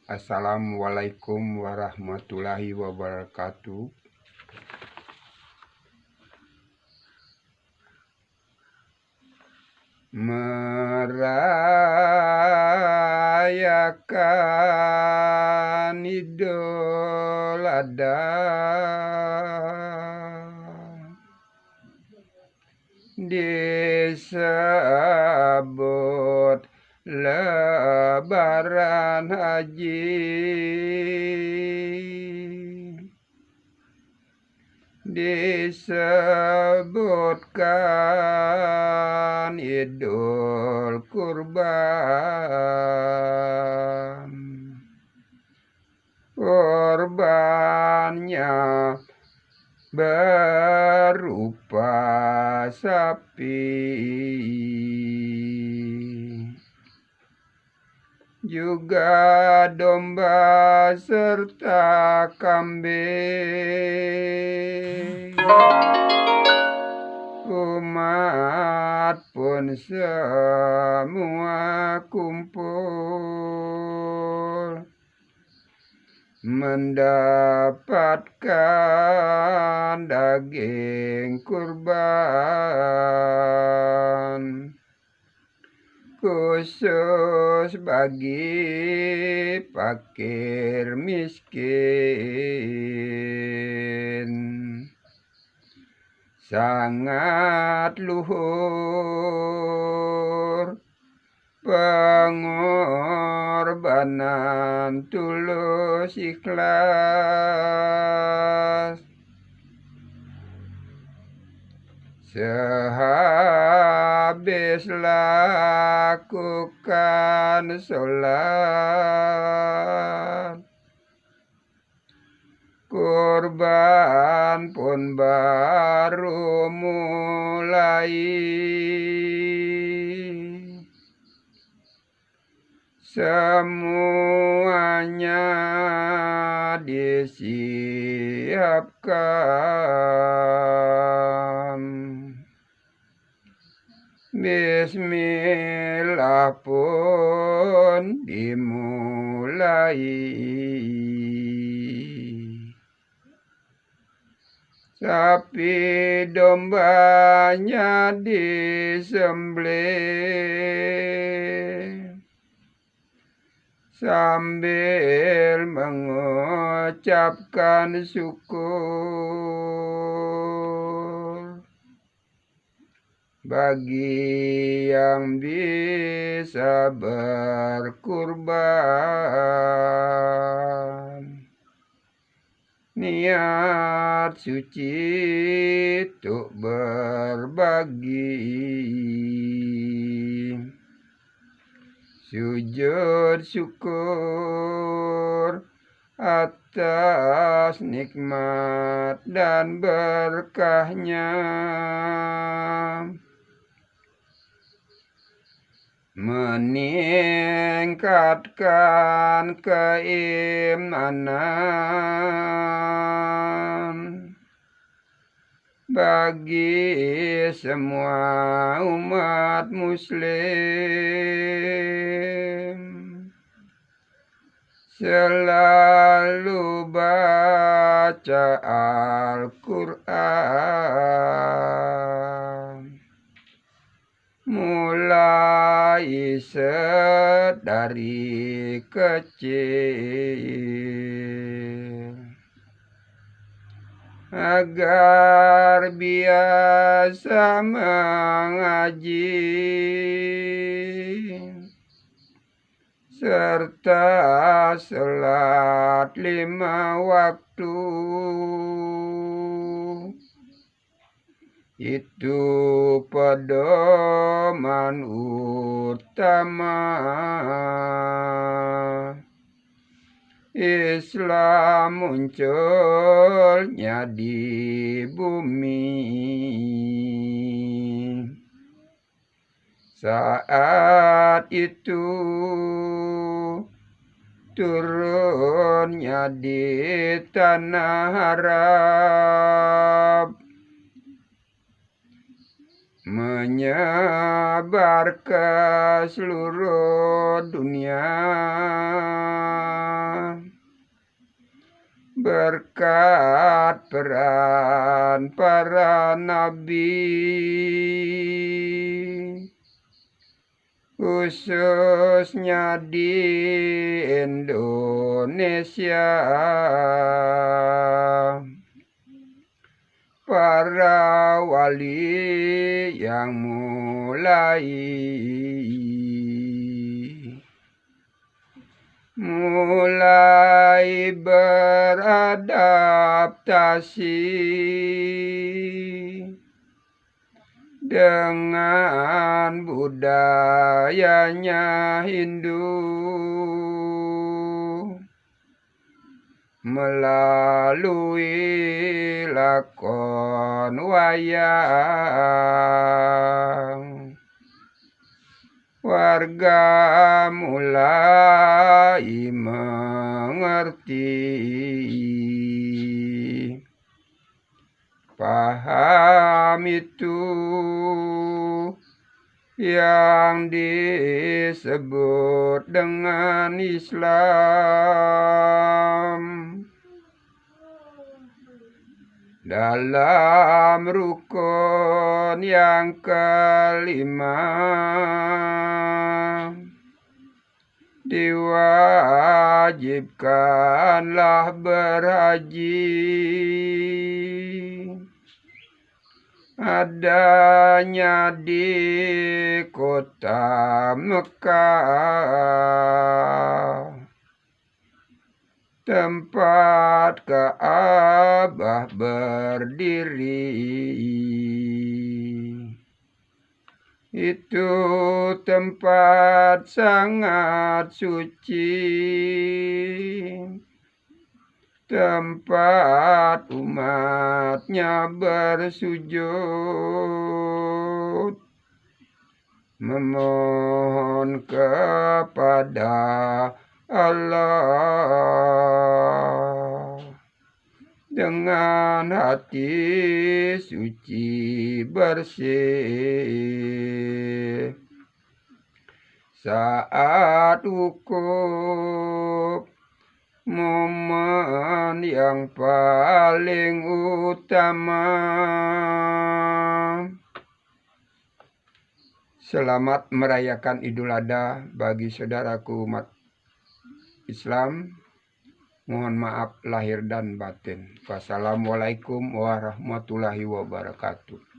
Assalamualaikum warahmatullahi wabarakatuh. Merayakan Idul Adha disebut Lebaran Haji, disebutkan Idul Kurban. Kurbannya berupa sapi, juga domba serta kambing. Umat pun semua kumpul mendapatkan daging kurban khusus bagi fakir miskin. Sangat luhur pengorbanan tulus ikhlas, sehabis lakukan sholat, kurban pun baru mulai. Semuanya disiapkan. Bismillah pun dimulai. Sapi dombanya disembelih sambil mengucapkan syukur bagi yang bisa berkurban. Niat suci untuk berbagi, sujud syukur atas nikmat dan berkahnya, meningkatkan keimanan bagi semua umat muslim. Selalu baca Al-Quran, mulai sedari kecil, agar biasa mengaji serta salat 5 waktu. Itu pedoman utama Islam munculnya di bumi. Saat itu turunnya di tanah Arab, menyebar ke seluruh dunia. berkat peran para nabi, khususnya di Indonesia. Para wali yang mulai beradaptasi dengan budayanya Hindu melalui lakon wayang. Warga mulai mengerti, paham itu yang disebut dengan Islam. Dalam rukun yang kelima, diwajibkanlah berhaji. Adanya di kota Mekah, tempat Ka'bah berdiri. Itu tempat sangat suci, tempat umatnya bersujud, memohon kepada Allah dengan hati suci bersih. Saat wukuf, momen yang paling utama. Selamat merayakan Idul Adha bagi saudaraku umat Islam. Mohon maaf lahir dan batin. Wassalamualaikum warahmatullahi wabarakatuh.